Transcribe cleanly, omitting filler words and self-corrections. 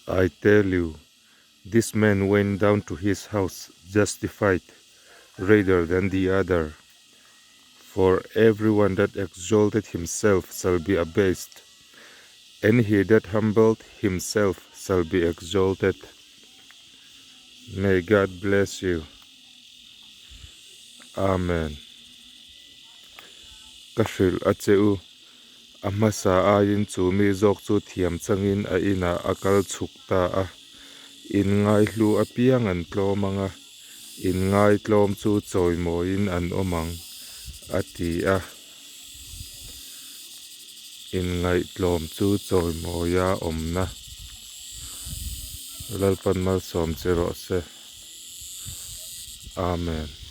I tell you, this man went down to his house justified rather than the other. For everyone that exalted himself shall be abased, and he that humbled himself shall be exalted. May God bless you. Amen. Kashil acheu amasa ayin chu mi zok chu thiam changin a ina akal chukta a in ngai hlu apiang an tlomanga in ngai tlom chu choi moin an omang ati a in ngai tlom chu choi moya omna lalpan mal som chero se. Amen.